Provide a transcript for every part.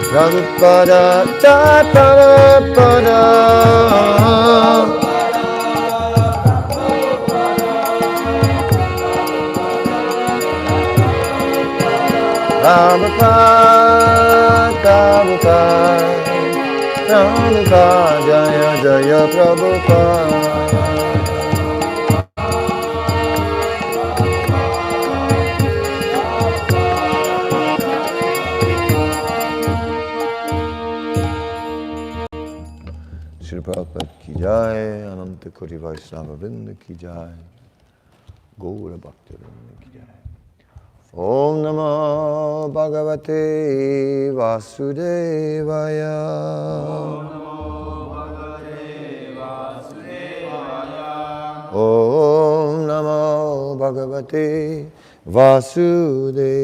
Prabhupada ta Prabhupada Prabhupada Prabhupada Prabhupada Jaya Jaya Prabhupada. Shri Prabhupada ki jai, Ananta Koti Vaishnava Vrinda ki jai, Gaura Bhakta Vrinda ki jai. Om Namo Bhagavate Vasudevaya. Om Namo Bhagavate Vasudevaya.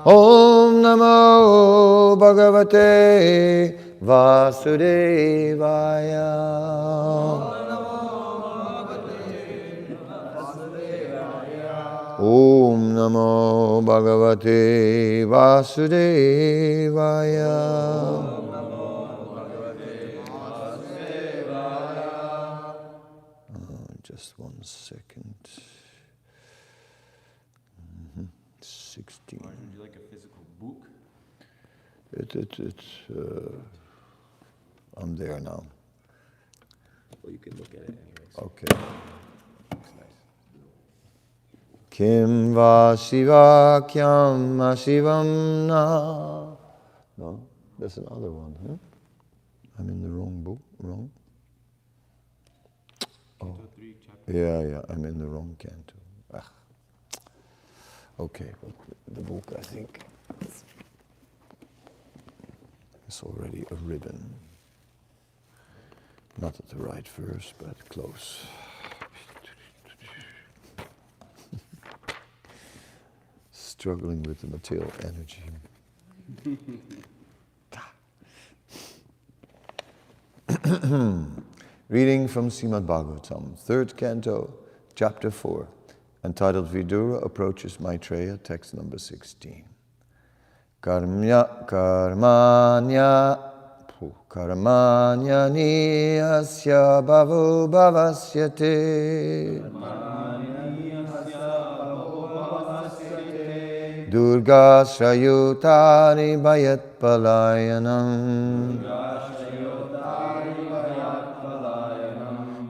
Om Namo Bhagavate Vasudevaya. Om Namo Bhagavate Vasudevaya. Just 1 second. 16. Would you like a physical book? I'm there now. Well, you can look at it anyways. Okay. Looks nice. Kim va Shiva Kyam ma Shivam na. No, that's another one, huh? I'm in the wrong book, wrong? Oh, yeah, I'm in the wrong canto. Ah. Okay, but the book, I think, is already a ribbon. Not at the right verse, but close. Struggling with the material energy. Reading from Srimad Bhagavatam, 3rd canto, chapter 4, entitled Vidura Approaches Maitreya, text number 16. Karmanya niyasya bhavo bhavasyate Durga shrayutari bhayat palayanam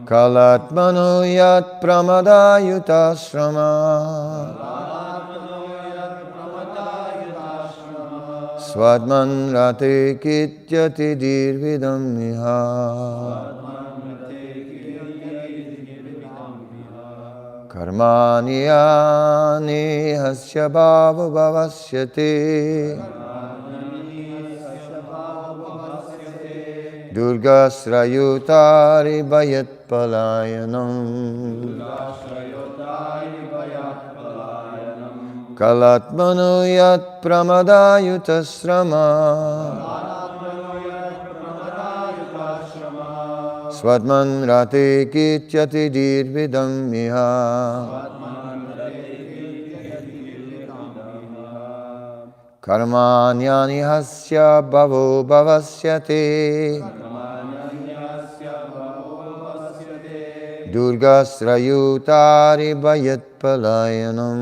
Kalatmano yat pramadayutashrama Swadman rate kityati dirvidam miha Karmanyani hasya bhava bhavasyate Durga srayutari bhayat palayanam Kalatmano yat pramadayutasrama Swadman rate kityati dirvidam miha Karmanyani hasya bhavo bhavasyate Durga srayutari bhayat palayanam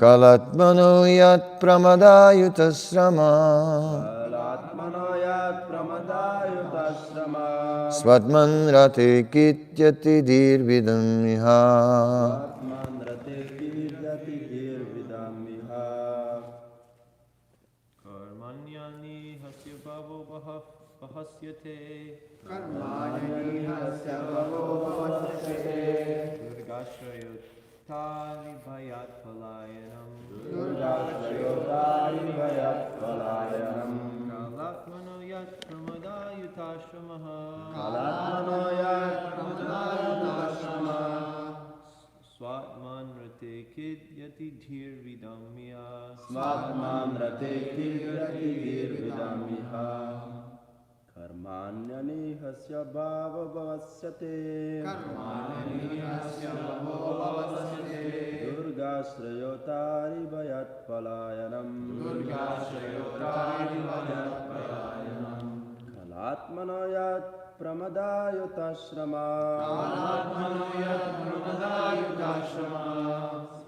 Kalatmano yat pramadayutasrama Swadman rate kityati dirvidam miha Karmanyani hasya bhavo bhasyate Karmanyani hasya bhavo bhavasyate Durgashrayutari bhayat palayanam Durgashrayutari bhayat palayanam Kalatmano yat pramadayutashramah Kalatmano yat pramadayutashrama Swatman rate kidyati dhir vidamya Svatman rate kiryati dirvidamiha Karmanyani hasya bhava bhavasyate Karmanyani hasya bhavo bhavasyate Durga shrayotari bhayat palayanam Durgashrayotari bhayat palayanam Kalatmano yat pramadayutashrama Kalatmano yat pramadayutashrama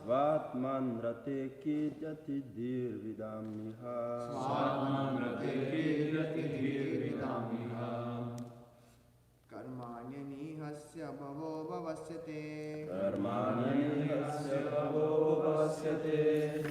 Svatman rate kiryati dirvidamiha Svatman rate kiryati dirvidamiha Karmanyani hasya bhavo bhavasyate Karmanyani hasya bhavo bhavasyate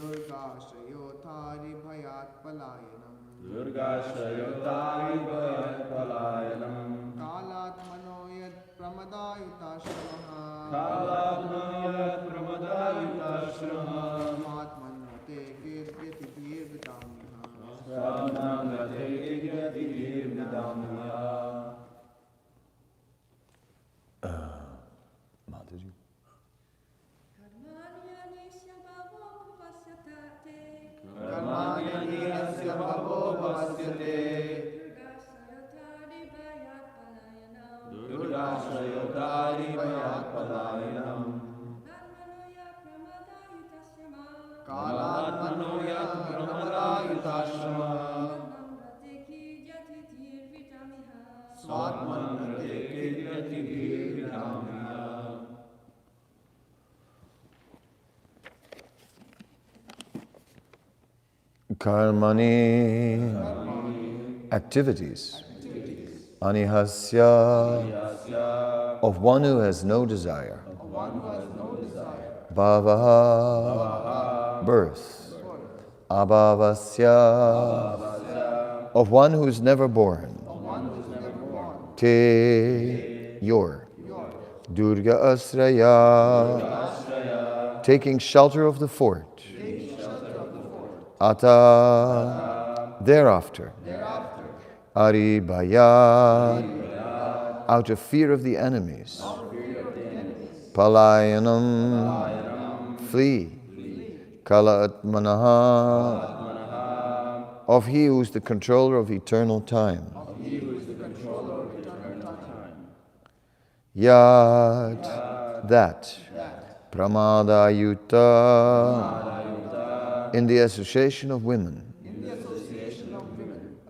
Durga shrayotari bhayat palayanam Durga shrayotari bhayat palayanam Kalatmano yat pramadayutashramaha Kalatmano yat pramadayutashrama Matman rate kiryati dirvidamiha Svatman rate kiryati dirvidamiha Mataji. Karmanyani syabhavo bhavasyate Karmanyani hasya bhavo bhavasyate Durgashrayotari bhayat palayanam Durgashrayotari bhayat palayanam Karmano yat Kalatmano yat pramadayutashrama Svatman rate kiryati Svatman rate kiryati dirvidamiha Karmani activities. Anihasya of one who has no desire. Bhava birth. Abhavasya of one who is never born. Te your. Durga asraya taking shelter of the fort. Ata thereafter. Aribhayat out of fear of the enemies. Palayanam flee. Kalatmanaha of he who is the controller of eternal time. Yat, that, pramada yuta, in the association of women,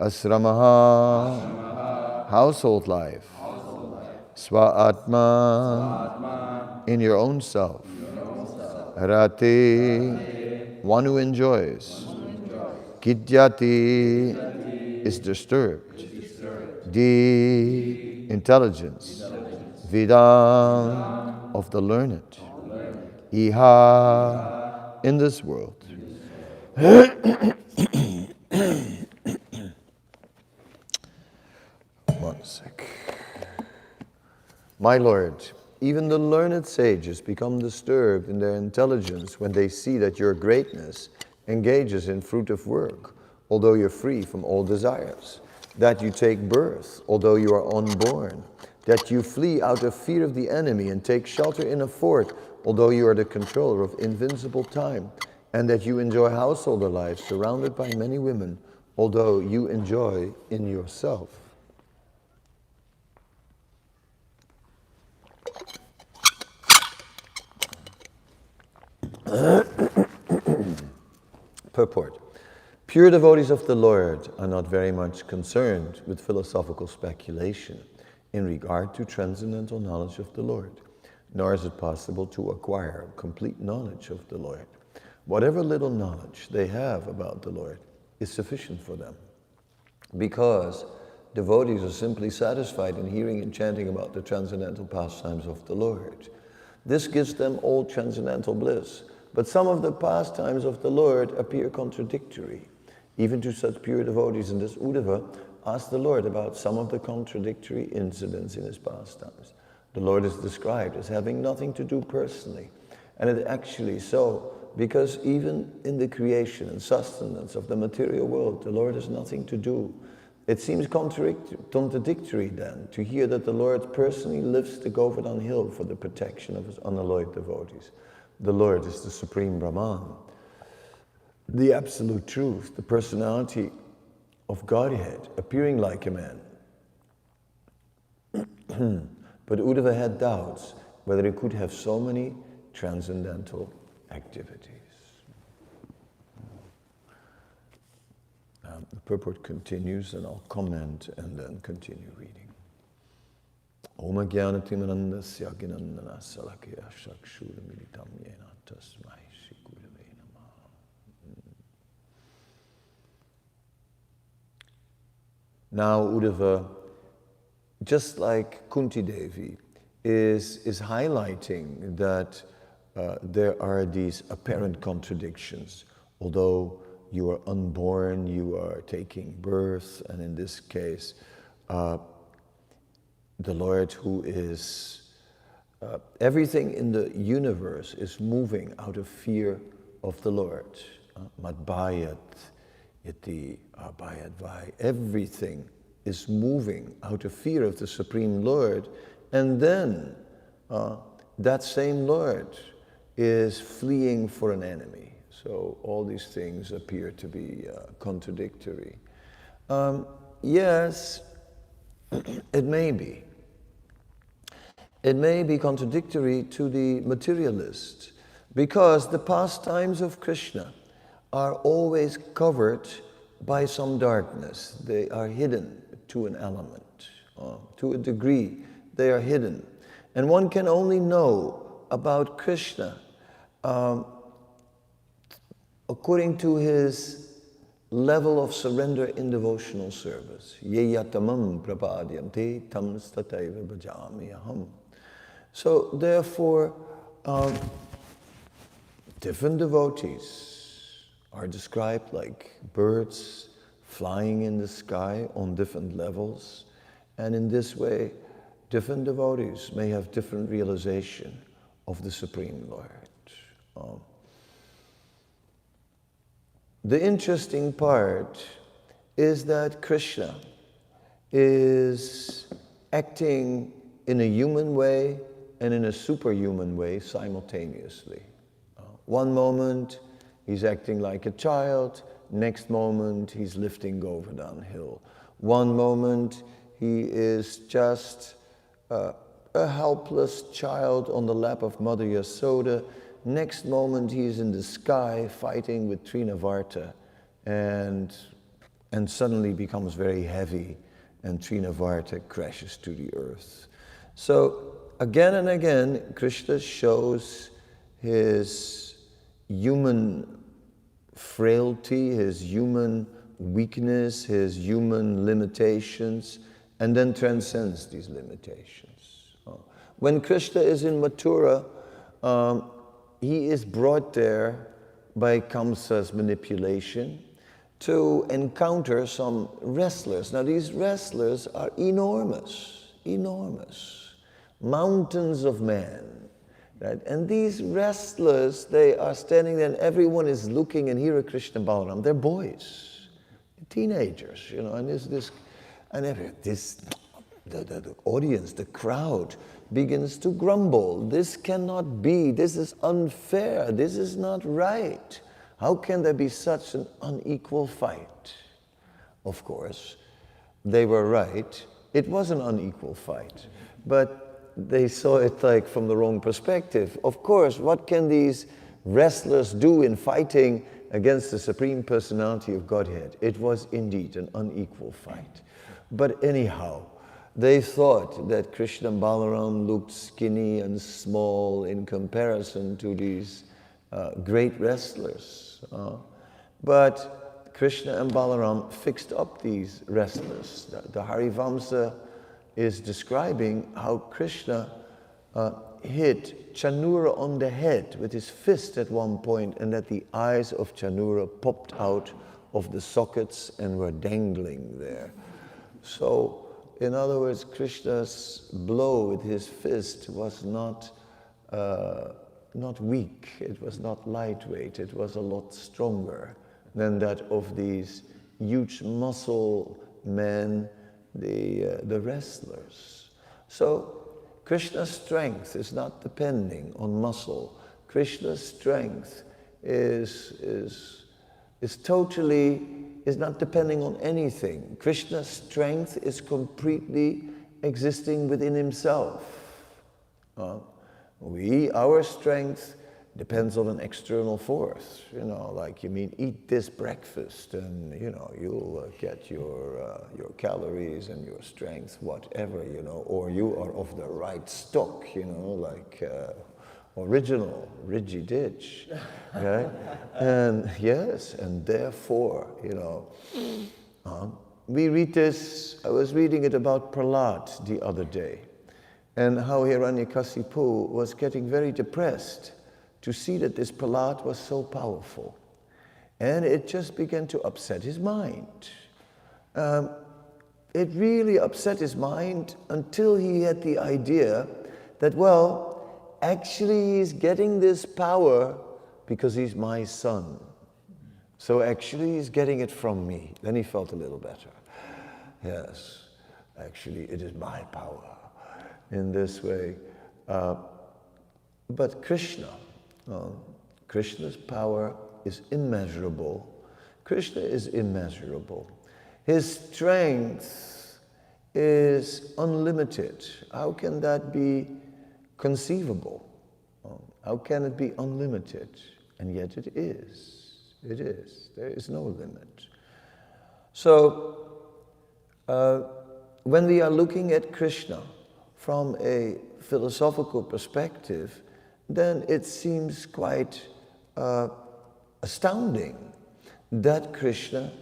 asramaha, household life, swa-atma, in your own self, rati, one who enjoys, kidyati, is disturbed, di, intelligence, vidam, of the learned, iha, in this world. One sec. My Lord, even the learned sages become disturbed in their intelligence when they see that your greatness engages in fruitive work, although you're free from all desires, that you take birth, although you are unborn, that you flee out of fear of the enemy and take shelter in a fort, although you are the controller of invincible time, and that you enjoy householder life surrounded by many women, although you enjoy in yourself. Purport. Pure devotees of the Lord are not very much concerned with philosophical speculation in regard to transcendental knowledge of the Lord, nor is it possible to acquire complete knowledge of the Lord. Whatever little knowledge they have about the Lord is sufficient for them, because devotees are simply satisfied in hearing and chanting about the transcendental pastimes of the Lord. This gives them all transcendental bliss. But some of the pastimes of the Lord appear contradictory. Even to such pure devotees in this Uddhava, ask the Lord about some of the contradictory incidents in his pastimes. The Lord is described as having nothing to do personally. And it is actually so, because even in the creation and sustenance of the material world, the Lord has nothing to do. It seems contradictory then to hear that the Lord personally lifts the Govardhan hill for the protection of his unalloyed devotees. The Lord is the Supreme Brahman, the absolute truth, the personality of Godhead, appearing like a man. But Uddhava had doubts whether he could have so many transcendental activities. The purport continues, and I'll comment and then continue reading. Om Jnanatimanandasya Gnanana Salakaya Shakshura Militam Yena Tasmai Shri Gurave Namaha. Now Uddhava, just like Kunti Devi, is highlighting that there are these apparent contradictions. Although you are unborn, you are taking birth, and in this case, the Lord who is, everything in the universe is moving out of fear of the Lord. Madbhayat, yati abhayadvai. Everything is moving out of fear of the Supreme Lord. And then that same Lord is fleeing for an enemy. So all these things appear to be contradictory. Yes, it may be. It may be contradictory to the materialist, because the pastimes of Krishna are always covered by some darkness. They are hidden to an element. To a degree, they are hidden. And one can only know about Krishna according to his level of surrender in devotional service. Ye yatamam prapadyante tam stataiva bhajami aham. So therefore, different devotees are described like birds flying in the sky on different levels. And in this way, different devotees may have different realization of the Supreme Lord. The interesting part is that Krishna is acting in a human way and in a superhuman way simultaneously. One moment he's acting like a child, next moment he's lifting Govardhan hill. One moment he is just a helpless child on the lap of Mother Yasoda. Next moment he's in the sky fighting with Trinavarta and suddenly becomes very heavy and Trinavarta crashes to the earth. So again and again Krishna shows his human frailty, his human weakness, his human limitations, and then transcends these limitations. When Krishna is in Mathura, he is brought there by Kamsa's manipulation to encounter some wrestlers. Now these wrestlers are enormous, enormous, mountains of men. Right? And these wrestlers, they are standing there and everyone is looking, and here are Krishna and Balaram. They're boys, teenagers, you know, and the audience, the crowd begins to grumble. This cannot be, this is unfair, this is not right. How can there be such an unequal fight? Of course, they were right. It was an unequal fight, but they saw it like from the wrong perspective. Of course, what can these wrestlers do in fighting against the Supreme Personality of Godhead? It was indeed an unequal fight. But anyhow, they thought that Krishna and Balaram looked skinny and small in comparison to these great wrestlers. But Krishna and Balaram fixed up these wrestlers. The Harivamsa is describing how Krishna hit Chanura on the head with his fist at one point, and that the eyes of Chanura popped out of the sockets and were dangling there. So, in other words, Krishna's blow with his fist was not weak, it was not lightweight, it was a lot stronger than that of these huge muscle men, the wrestlers. So Krishna's strength is not depending on muscle. Krishna's strength is not depending on anything. Krishna's strength is completely existing within himself. Our strength depends on an external force. You know, like you mean eat this breakfast and you know you'll get your calories and your strength, whatever, you know, or you are of the right stock, you know, like original Ridgy Ditch, right? And yes, and therefore, you know, we read this. I was reading it about Prahlad the other day, and how Hiranyakasipu was getting very depressed to see that this Prahlad was so powerful. And it just began to upset his mind. It really upset his mind until he had the idea that, well, actually he's getting this power because he's my son. So actually he's getting it from me. Then he felt a little better. Yes, actually it is my power in this way. But Krishna's power is immeasurable. Krishna is immeasurable. His strength is unlimited. How can that be conceivable? How can it be unlimited? And yet it is. It is. There is no limit. So, when we are looking at Krishna from a philosophical perspective, then it seems quite astounding that Krishna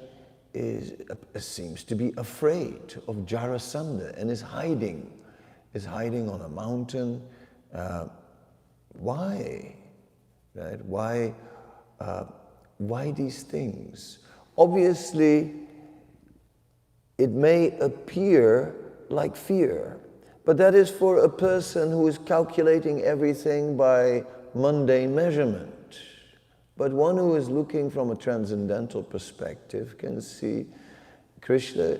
seems to be afraid of Jarasandha and is hiding on a mountain. Why? Right? Why these things? Obviously, it may appear like fear, but that is for a person who is calculating everything by mundane measurement. But one who is looking from a transcendental perspective can see Krishna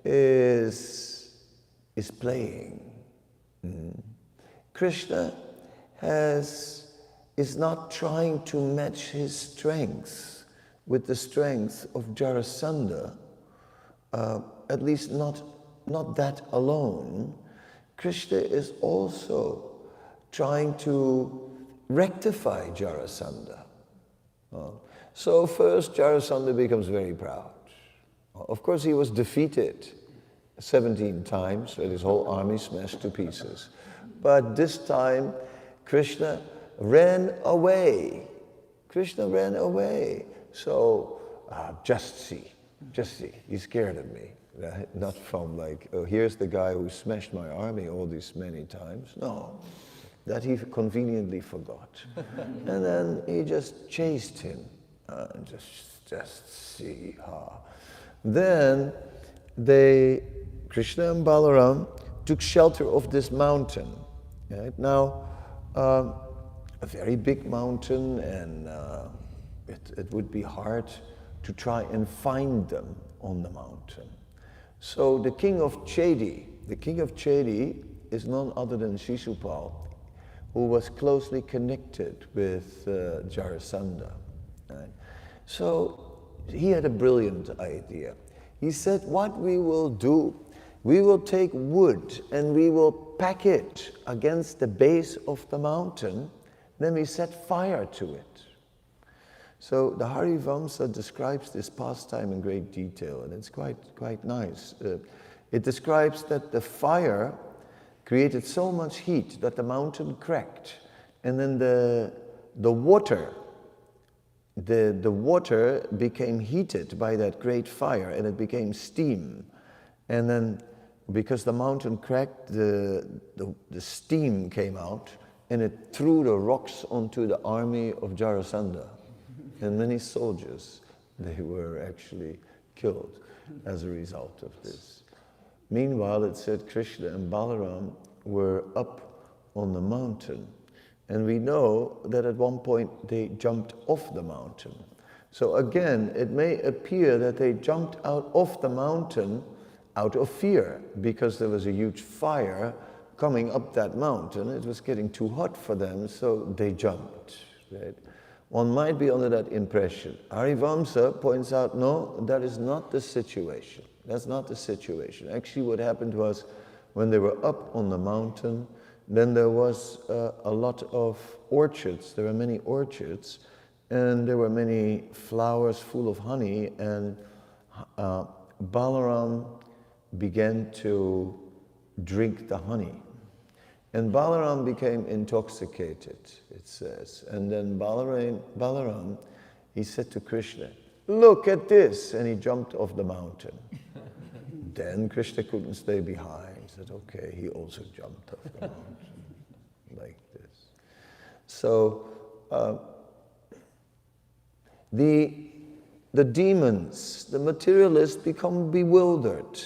is playing. Krishna is not trying to match his strength with the strength of Jarasandha, at least not that alone. Krishna is also trying to rectify Jarasandha. So first Jarasandha becomes very proud. Of course he was defeated 17 times with his whole army smashed to pieces. But this time Krishna ran away. Krishna ran away. So just see, he's scared of me. Right? Not from like, oh, here's the guy who smashed my army all these many times. No, that he conveniently forgot. And then he just chased him. Just see. Then Krishna and Balaram took shelter of this mountain. Right? Now, a very big mountain, and it would be hard to try and find them on the mountain. So the king of Chedi is none other than Shishupal, who was closely connected with Jarasandha. Right? So he had a brilliant idea. He said, what we will do, we will take wood and we will pack it against the base of the mountain, then we set fire to it. So the Harivamsa describes this pastime in great detail, and it's quite nice. It describes that the fire created so much heat that the mountain cracked, and then the water became heated by that great fire, and it became steam. And then, because the mountain cracked, the steam came out, and it threw the rocks onto the army of Jarasandha. And many soldiers, they were actually killed as a result of this. Meanwhile, it said Krishna and Balaram were up on the mountain. And we know that at one point they jumped off the mountain. So again, it may appear that they jumped out of the mountain out of fear, because there was a huge fire coming up that mountain. It was getting too hot for them, so they jumped. Right? One might be under that impression. Harivamsa points out, no, that is not the situation. That's not the situation. Actually, what happened was, when they were up on the mountain, then there was a lot of orchards. There were many orchards, and there were many flowers full of honey, and Balaram began to drink the honey. And Balaram became intoxicated, it says. And then Balaram, he said to Krishna, look at this, and he jumped off the mountain. Then Krishna couldn't stay behind. He said, okay, he also jumped off the mountain, like this. So the demons, the materialists, become bewildered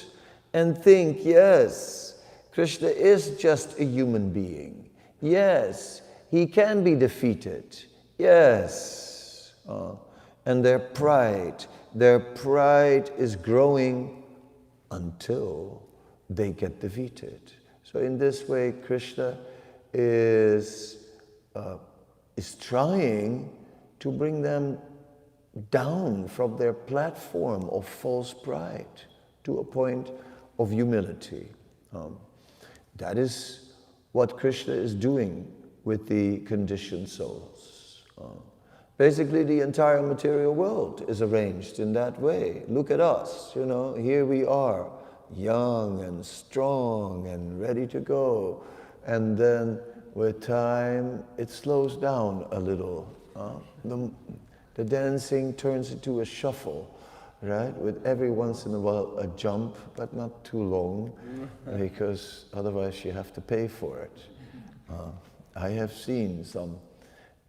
and think, yes, Krishna is just a human being. Yes, he can be defeated. Yes. And their pride is growing until they get defeated. So in this way, Krishna is trying to bring them down from their platform of false pride to a point of humility. That is what Krishna is doing with the conditioned souls. Basically, the entire material world is arranged in that way. Look at us, here we are, young and strong and ready to go. And then with time, it slows down a little. The dancing turns into a shuffle, right? With every once in a while a jump, but not too long, because otherwise you have to pay for it. I have seen some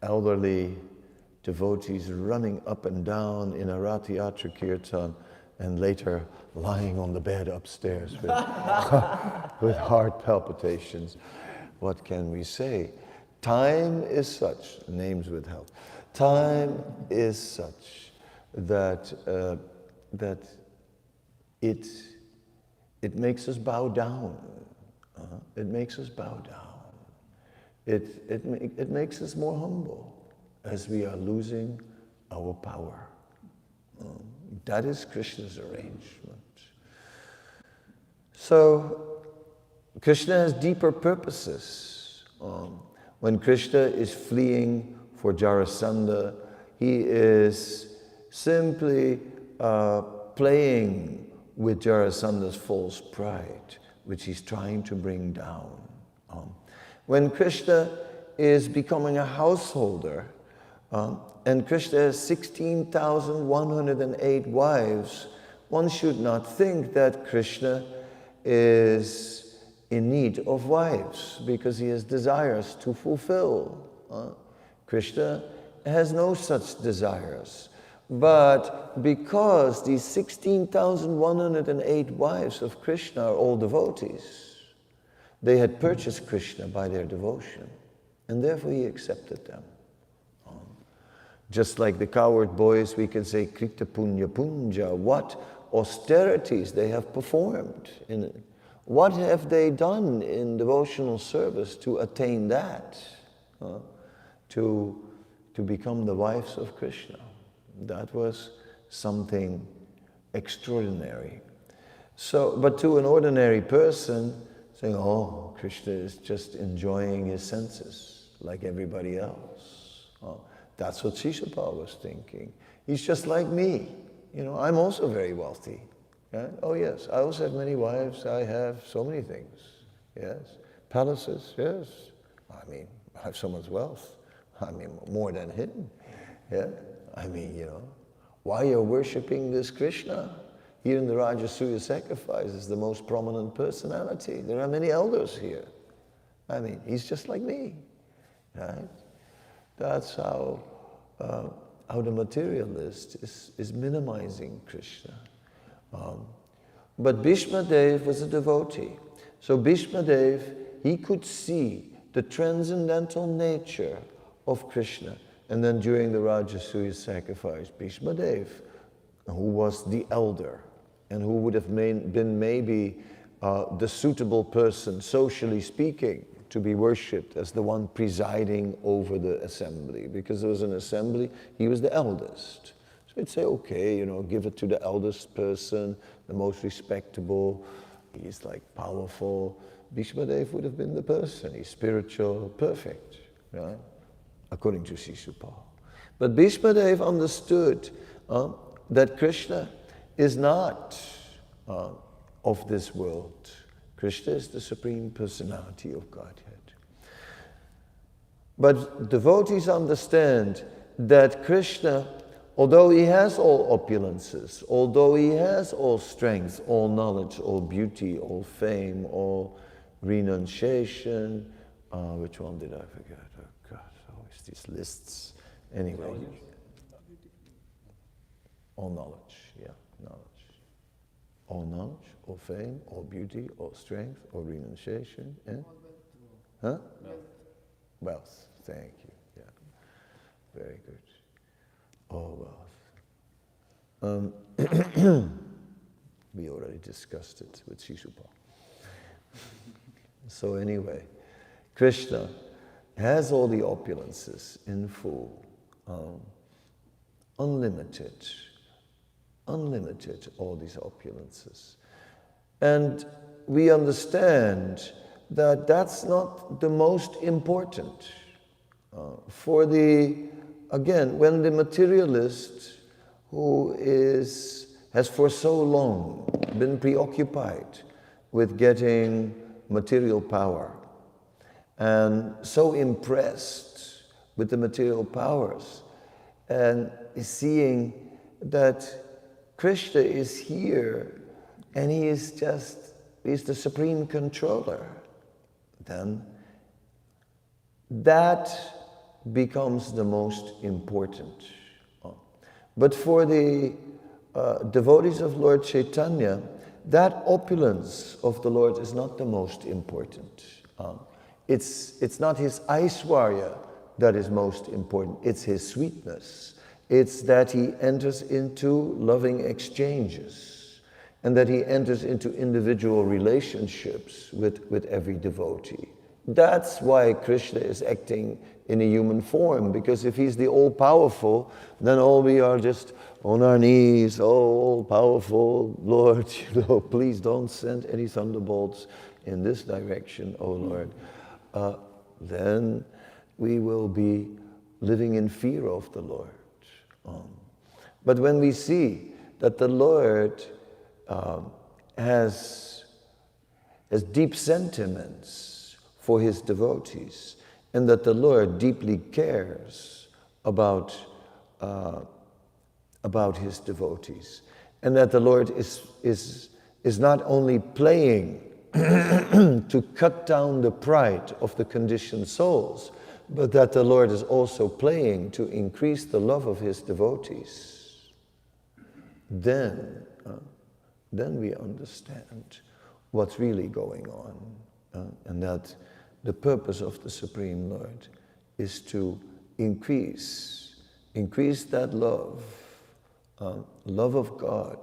elderly devotees running up and down in a Ratiyatra Kirtan, and later lying on the bed upstairs with, with heart palpitations. What can we say? Time is such, names withheld, time is such that it makes us bow down. It makes us bow down. It makes us more humble as we are losing our power. That is Krishna's arrangement. So Krishna has deeper purposes. When Krishna is fleeing for Jarasandha, he is simply playing with Jarasandha's false pride, which he's trying to bring down. When Krishna is becoming a householder, and Krishna has 16,108 wives, one should not think that Krishna is in need of wives because he has desires to fulfill. Krishna has no such desires. But because these 16,108 wives of Krishna are all devotees, they had purchased Krishna by their devotion, and therefore he accepted them. Just like the coward boys, we can say, Krita Punya Punja, what austerities they have performed. What have they done in devotional service to attain that? To become the wives of Krishna. That was something extraordinary. But to an ordinary person, saying, oh, Krishna is just enjoying his senses like everybody else. That's what Sisapa was thinking. He's just like me. I'm also very wealthy. Right? Oh yes, I also have many wives. I have so many things. Yes. Palaces, yes. I have so much wealth. More than him. Yeah. Why you're worshipping this Krishna? Here in the Rajasuya sacrifice is the most prominent personality. There are many elders here. He's just like me. Right? That's how the materialist is minimizing Krishna. But Bhishma Dev was a devotee. So Bhishma Dev, he could see the transcendental nature of Krishna. And then during the Rajasuya sacrifice, Bhishma Dev, who was the elder, and who would have been maybe the suitable person, socially speaking, to be worshipped as the one presiding over the assembly. Because there was an assembly, he was the eldest. So he'd say, okay, give it to the eldest person, the most respectable. He's like powerful. Bhishma Dev would have been the person. He's spiritual, perfect, right? According to Sisapa. But Bhishma Dev understood that Krishna is not of this world. Krishna is the Supreme Personality of Godhead. But devotees understand that Krishna, although he has all opulences, although he has all strength, all knowledge, all beauty, all fame, all renunciation, which one did I forget? Oh God, always these lists. Anyway, all knowledge, yeah, knowledge. All knowledge, all fame, all beauty, all strength, all renunciation, and? Huh? Wealth, thank you, yeah. Very good. All wealth. We already discussed it with Sisapa. So anyway, Krishna has all the opulences in full, unlimited, all these opulences. And we understand that that's not the most important. When the materialist who has for so long been preoccupied with getting material power and so impressed with the material powers and seeing that Krishna is here and he's the supreme controller, then that becomes the most important. But for the devotees of Lord Chaitanya, that opulence of the Lord is not the most important. It's not his Aishwarya that is most important, it's his sweetness. It's that he enters into loving exchanges and that he enters into individual relationships with every devotee. That's why Krishna is acting in a human form, because if he's the all-powerful, then all we are just on our knees, oh, all-powerful Lord, please don't send any thunderbolts in this direction, O Lord, then we will be living in fear of the Lord. But when we see that the Lord has deep sentiments for his devotees, and that the Lord deeply cares about his devotees, and that the Lord is not only playing to cut down the pride of the conditioned souls, but that the Lord is also playing to increase the love of his devotees, then we understand what's really going on, and that the purpose of the Supreme Lord is to increase that love of God,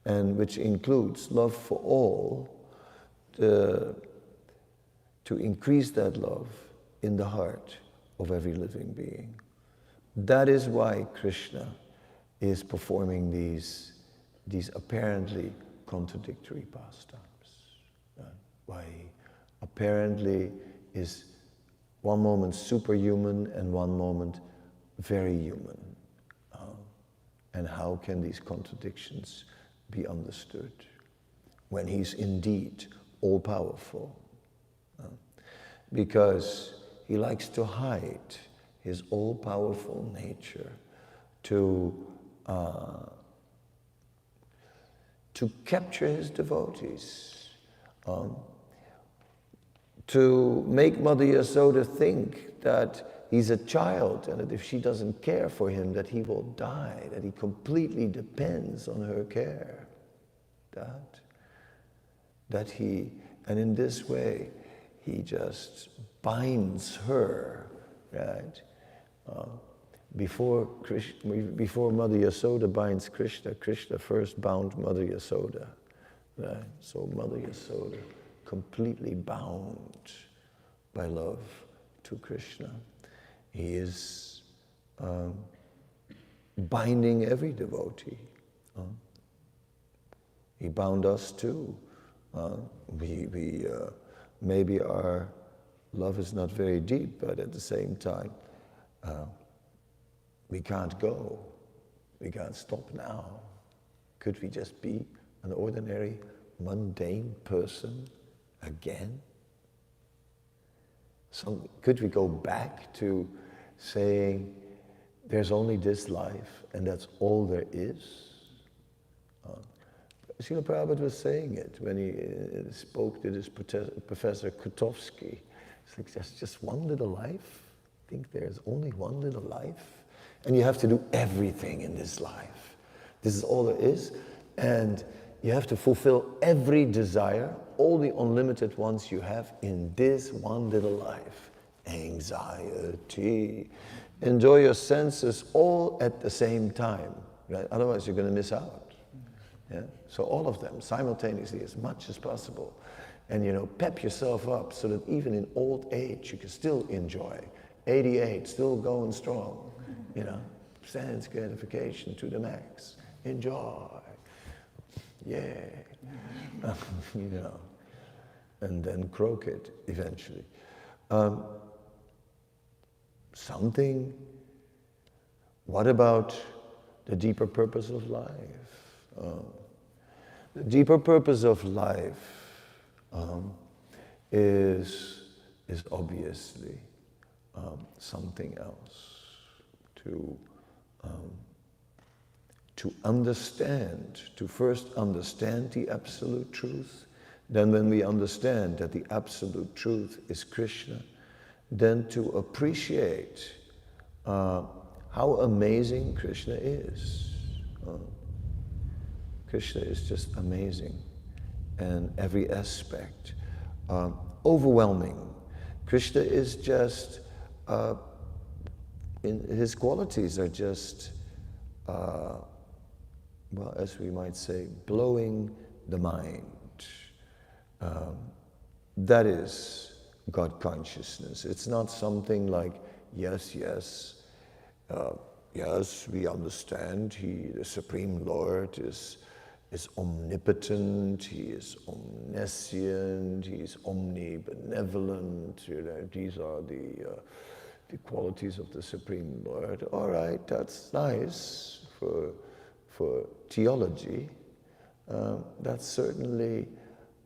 and which includes love for all, to increase that love in the heart of every living being. That is why Krishna is performing these apparently contradictory pastimes. Why he apparently is one moment superhuman and one moment very human. And how can these contradictions be understood when he's indeed all-powerful? Because he likes to hide his all-powerful nature to capture his devotees, to make Mother Yasoda think that he's a child, and that if she doesn't care for him, that he will die, that he completely depends on her care. And in this way, he just binds her, right? Before Mother Yasoda binds Krishna, Krishna first bound Mother Yasoda, right? So Mother Yasoda, completely bound by love to Krishna. He is binding every devotee. He bound us too. Maybe our love is not very deep, but at the same time, we can't go. We can't stop now. Could we just be an ordinary, mundane person again? Could we go back to saying there's only this life and that's all there is? Srila Prabhupada was saying it when he spoke to this Professor Kutovsky. It's like, there's just one little life? I think there's only one little life? And you have to do everything in this life. This is all there is. And you have to fulfill every desire, all the unlimited ones you have in this one little life. Anxiety. Enjoy your senses all at the same time, right? Otherwise you're going to miss out. Yeah? So all of them simultaneously as much as possible. And pep yourself up so that even in old age you can still enjoy. 88, still going strong. Sense gratification to the max. Enjoy. Yeah. And then croak it eventually. What about the deeper purpose of life? The deeper purpose of life is obviously something else. To understand, to first understand the absolute truth, then when we understand that the absolute truth is Krishna, then to appreciate how amazing Krishna is. Krishna is just amazing in every aspect, overwhelming. Krishna is just, his qualities are just, as we might say, blowing the mind. That is God consciousness. It's not something like, yes, we understand the Supreme Lord is is omnipotent, he is omniscient, he is omnibenevolent. These are the qualities of the Supreme Lord. All right, that's nice for theology. That certainly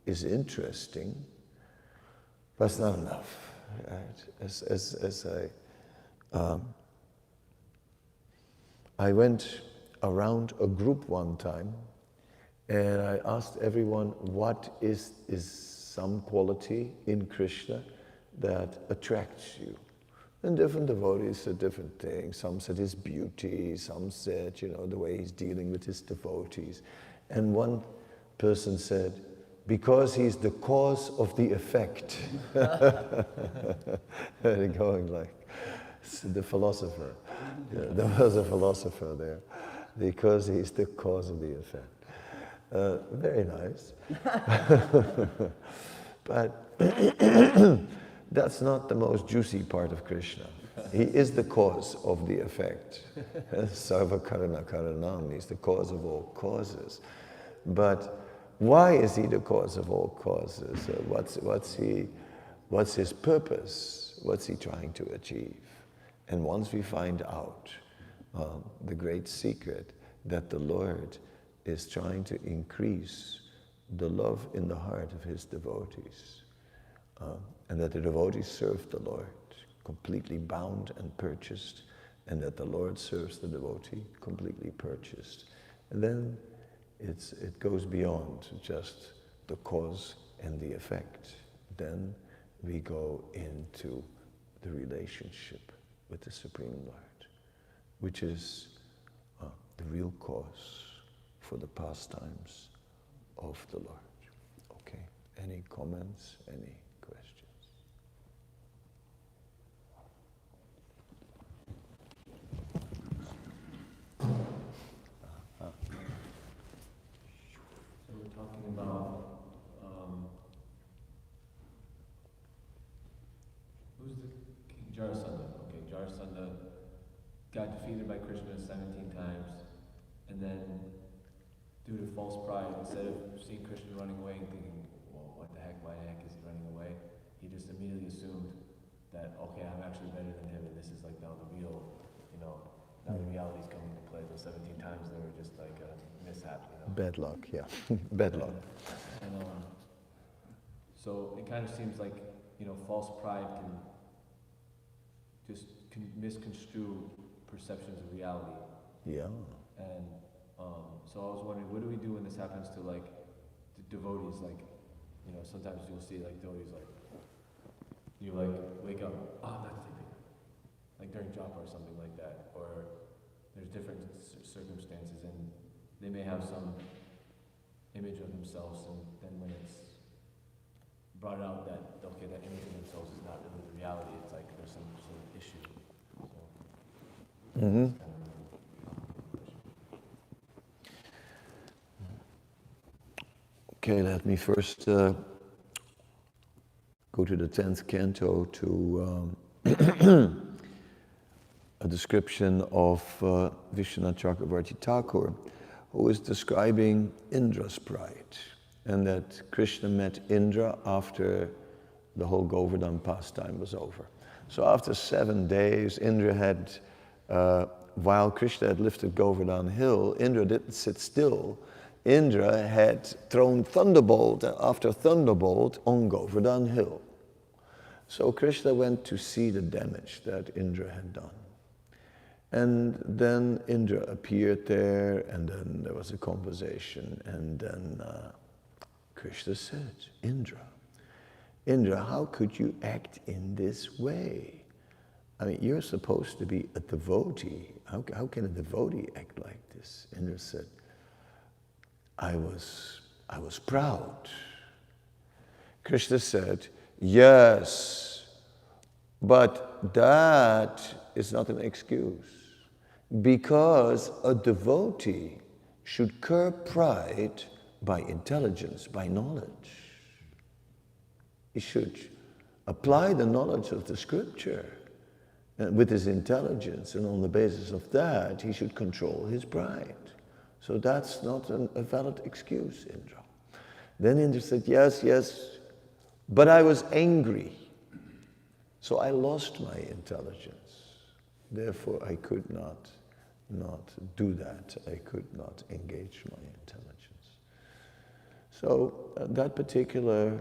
is interesting, but it's not enough. Right? I went around a group one time, and I asked everyone, what is some quality in Krishna that attracts you? And different devotees said different things. Some said his beauty, some said, the way he's dealing with his devotees. And one person said, because he's the cause of the effect. And going like, the philosopher. Yeah, there was a philosopher there. Because he's the cause of the effect. Very nice. But that's not the most juicy part of Krishna. He is the cause of the effect. Sarva karana karanam, he's the cause of all causes. But why is he the cause of all causes? What's his purpose? What's he trying to achieve? And once we find out the great secret that the Lord is trying to increase the love in the heart of his devotees, and that the devotees serve the Lord, completely bound and purchased, and that the Lord serves the devotee, completely purchased. And then it goes beyond just the cause and the effect. Then we go into the relationship with the Supreme Lord, which is the real cause for the pastimes of the Lord. Okay, any comments, any questions? So we're talking about who's the king? Jarasandha. Okay, Jarasandha got defeated by Krishna 17 times, and then due to false pride, instead of seeing Krishna running away and thinking, well, what the heck, why the heck is he running away? He just immediately assumed that, okay, I'm actually better than him, and this is like now the real, now the reality's coming into play. Those 17 times they were just like a mishap, Bad luck, yeah. Bad luck. And so it kind of seems like, false pride can misconstrue perceptions of reality. Yeah. And so I was wondering, what do we do when this happens to like the devotees? Like, sometimes you'll see like devotees like, you like wake up, oh, not sleeping, like during japa or something like that, or there's different circumstances, and they may have some image of themselves, and then when it's brought out that, okay, that image of themselves is not really the reality, it's like there's some sort of issue. So, Mm-hmm. Okay, let me first go to the 10th canto to a description of Vishwanath Chakravarti Thakur, who is describing Indra's pride, and that Krishna met Indra after the whole Govardhan pastime was over. So after 7 days, Indra had, while Krishna had lifted Govardhan hill, Indra didn't sit still. Indra had thrown thunderbolt after thunderbolt on Govardhan hill. So Krishna went to see the damage that Indra had done. And then Indra appeared there, and then there was a conversation, and then Krishna said, Indra, how could you act in this way? I mean, you're supposed to be a devotee. How can a devotee act like this? Indra said, I was proud. Krishna said, yes, but that is not an excuse, because a devotee should curb pride by intelligence, by knowledge. He should apply the knowledge of the scripture with his intelligence, and on the basis of that, he should control his pride. So that's not a valid excuse, Indra. Then Indra said, yes, yes, but I was angry. So I lost my intelligence. Therefore, I could not do that. I could not engage my intelligence. So that particular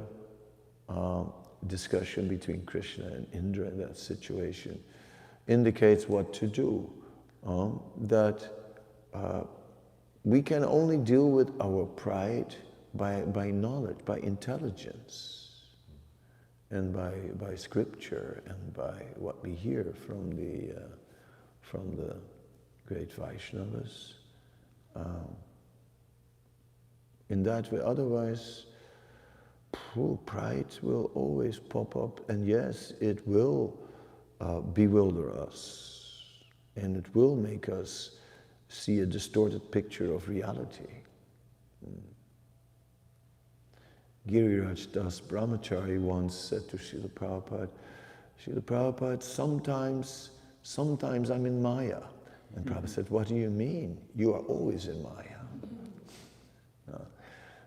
discussion between Krishna and Indra in that situation indicates what to do. That we can only deal with our pride by knowledge, by intelligence, and by scripture, and by what we hear from the great Vaishnavas. In that way, otherwise, pride will always pop up, and yes, it will bewilder us, and it will make us see a distorted picture of reality. Giriraj Das Brahmachari once said to Srila Prabhupada, sometimes I'm in Maya. And Prabhupada said, what do you mean? You are always in Maya.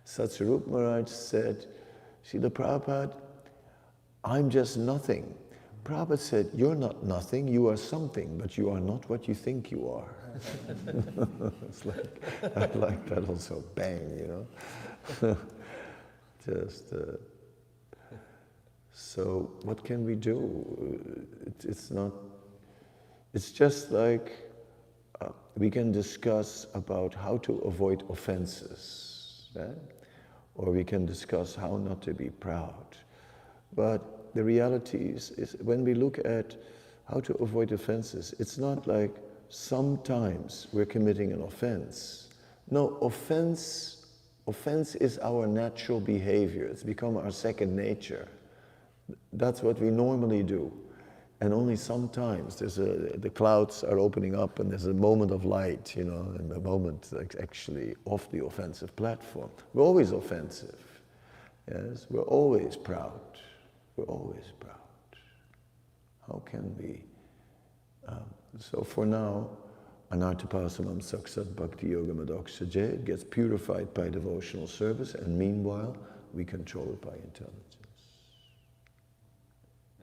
Satsarup Maharaj said, Srila Prabhupada, I'm just nothing. Prabhupada said, you're not nothing, you are something, but you are not what you think you are. It's like, I like that also, bang, you know. So what can we do? It's just like we can discuss about how to avoid offenses, right? Or we can discuss how not to be proud. But the reality is when we look at how to avoid offenses, it's not like sometimes we're committing an offense. No, offense is our natural behavior. It's become our second nature. That's what we normally do. And only sometimes the clouds are opening up and there's a moment of light, you know, and a moment actually off the offensive platform. We're always offensive. Yes, we're always proud. We're always proud. How can we? So for now, Anartapasamam Saksat Bhakti Yoga Madoksaje, it gets purified by devotional service, and meanwhile, we control it by intelligence.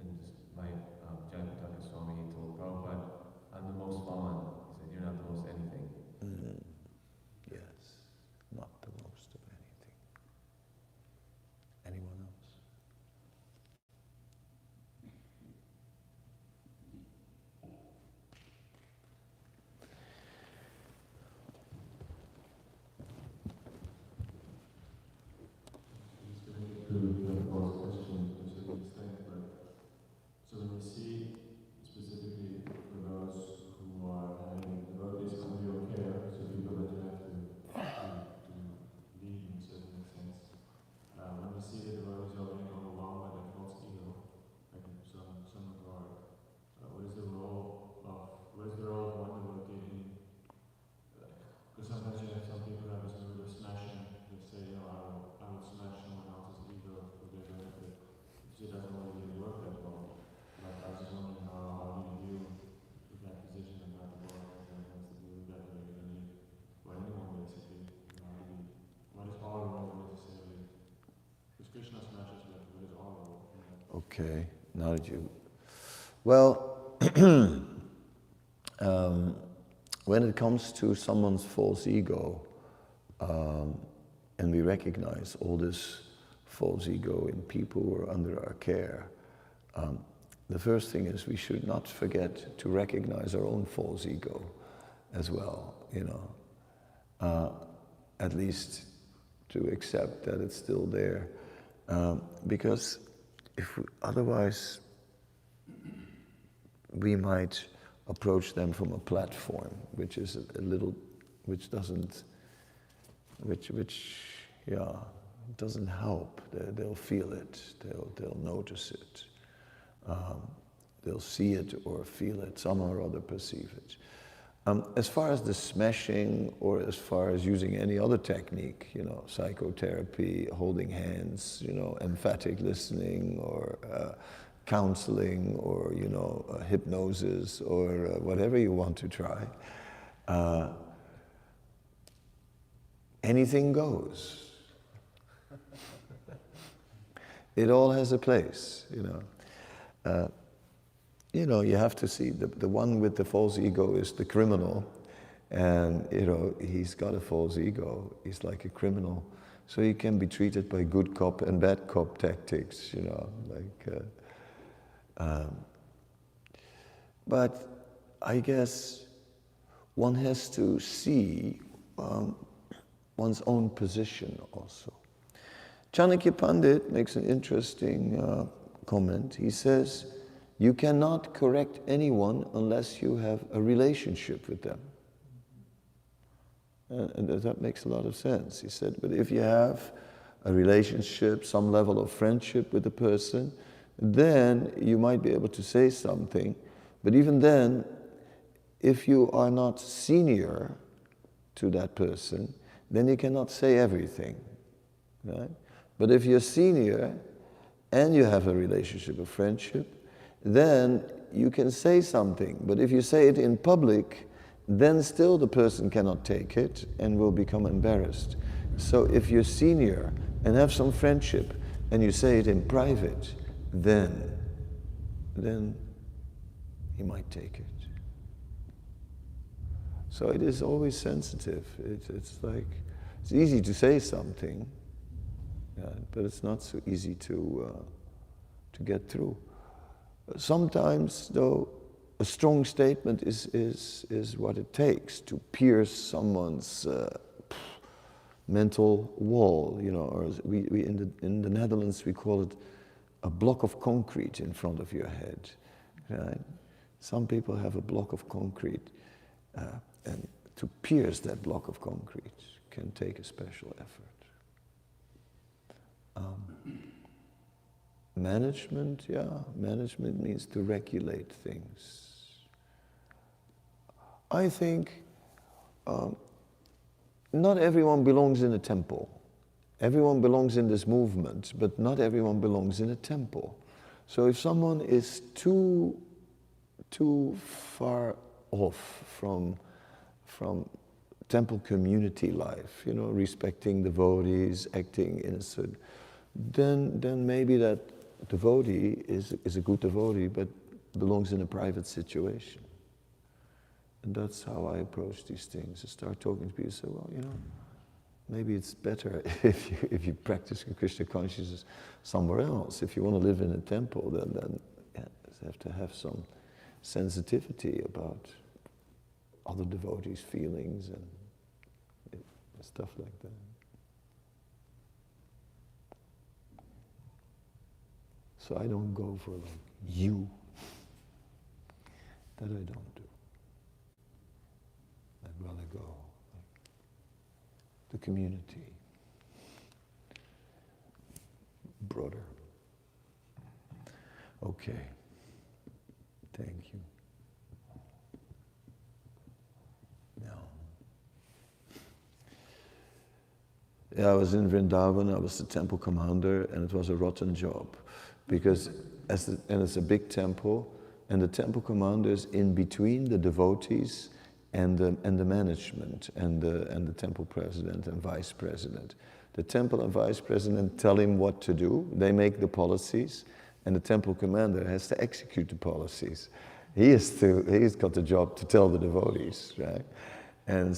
And my Jagataka Swami told Prabhupada, I'm the most fallen. He said, you're not the most anything. Yes, not the most of anything. Anyone else? To the first question to a certain extent, but so when you see specifically for those who are having devotees under your care, so people that you have to lead in a certain sense, when you see the devotees are being overwhelmed by their false ego, like some regard, what is the role of one devotee in? Because sometimes you have some people who have this mood of smashing. They say, you know, I will smash someone else's ego for their benefit. It doesn't really work that well. Like, I was just wondering how do you deal with that position and not the world that has to do with that regularly, or anyone basically. What is our role necessarily? Because Krishna smashes, but what is our role? Okay, now that you... Well, when it comes to someone's false ego, and we recognize all this false ego in people who are under our care, the first thing is we should not forget to recognize our own false ego as well, you know. At least to accept that it's still there. Because otherwise we might approach them from a platform, which is which doesn't help. They'll feel it. They'll notice it. They'll see it or feel it. Somehow or other perceive it. As far as the smashing, or as far as using any other technique, you know, psychotherapy, holding hands, you know, emphatic listening, or counseling, or, you know, hypnosis, or whatever you want to try. anything goes. It all has a place, you know. You have to see, the one with the false ego is the criminal, and, he's got a false ego. He's like a criminal. So he can be treated by good cop and bad cop tactics, but I guess one has to see one's own position also. Chanakya Pandit makes an interesting comment. He says, you cannot correct anyone unless you have a relationship with them. And that makes a lot of sense. He said, but if you have a relationship, some level of friendship with the person, then you might be able to say something. But even then, if you are not senior to that person, then you cannot say everything, right? But if you're senior and you have a relationship of friendship, then you can say something. But if you say it in public, then still the person cannot take it and will become embarrassed. So if you're senior and have some friendship and you say it in private, then he might take it. So it is always sensitive. It's easy to say something, but it's not so easy to get through. Sometimes, though, a strong statement is what it takes to pierce someone's mental wall, or we in the Netherlands we call it a block of concrete in front of your head, right? Some people have a block of concrete, and to pierce that block of concrete can take a special effort. Management means to regulate things. I think not everyone belongs in a temple. Everyone belongs in this movement, but not everyone belongs in a temple. So if someone is too far off from temple community life, respecting devotees, acting in a certain, then maybe that devotee is a good devotee, but belongs in a private situation. And that's how I approach these things. I start talking to people and say, well, maybe it's better if you practice Krishna consciousness somewhere else. If you want to live in a temple, then you have to have some sensitivity about other devotees' feelings and stuff like that. So I don't go for you. That I don't do. I'd rather go the community, broader. Okay. Thank you. Now. Yeah, I was in Vrindavan, I was the temple commander, and it was a rotten job. Because, it's a big temple, and the temple commander is in between the devotees and the management, and the temple president and vice president. The temple and vice president tell him what to do, they make the policies, and the temple commander has to execute the policies. He's got the job to tell the devotees, right? And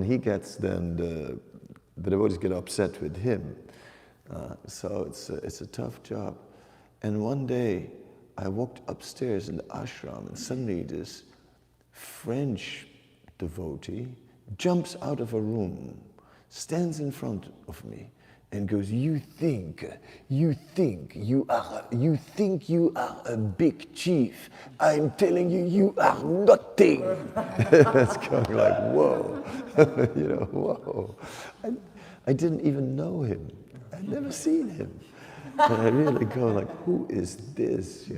he gets then, the devotees get upset with him. So it's a tough job. And one day, I walked upstairs in the ashram, and suddenly this French devotee jumps out of a room, stands in front of me, and goes, you think you are a big chief. I'm telling you, you are nothing. That's going like, whoa, whoa. I didn't even know him. I'd never seen him. And I really go like, who is this,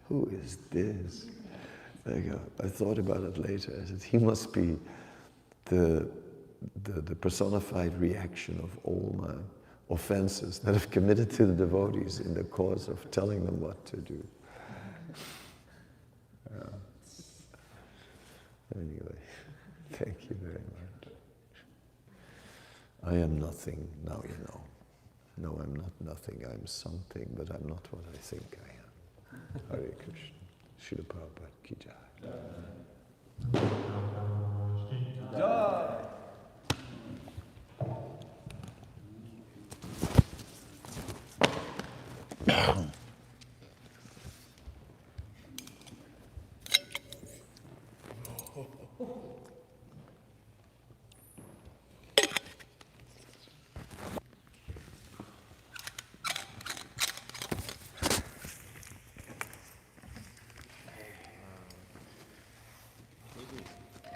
Who is this? I thought about it later. I said, he must be the personified reaction of all my offenses that I've committed to the devotees in the cause of telling them what to do. Anyway, thank you very much. I am nothing, now you know. No, I'm not nothing, I'm something, but I'm not what I think I am. Hare Krishna. Srila Prabhupada ki jai. Jai.